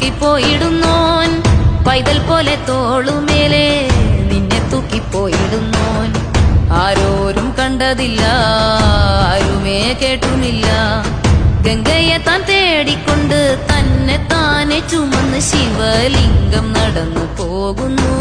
തൂക്കിപ്പോയിടുന്നോൻ പൈതൽ പോലെ തോളുമേലെ നിന്നെ തൂക്കിപ്പോയിടുന്നോൻ ആരോരും കണ്ടതില്ല ആരുമേ കേട്ടുമില്ല ഗംഗയെ താൻ തേടിക്കൊണ്ട് തന്നെ താനെ ചുമന്ന് ശിവലിംഗം നടന്നു പോകുന്നു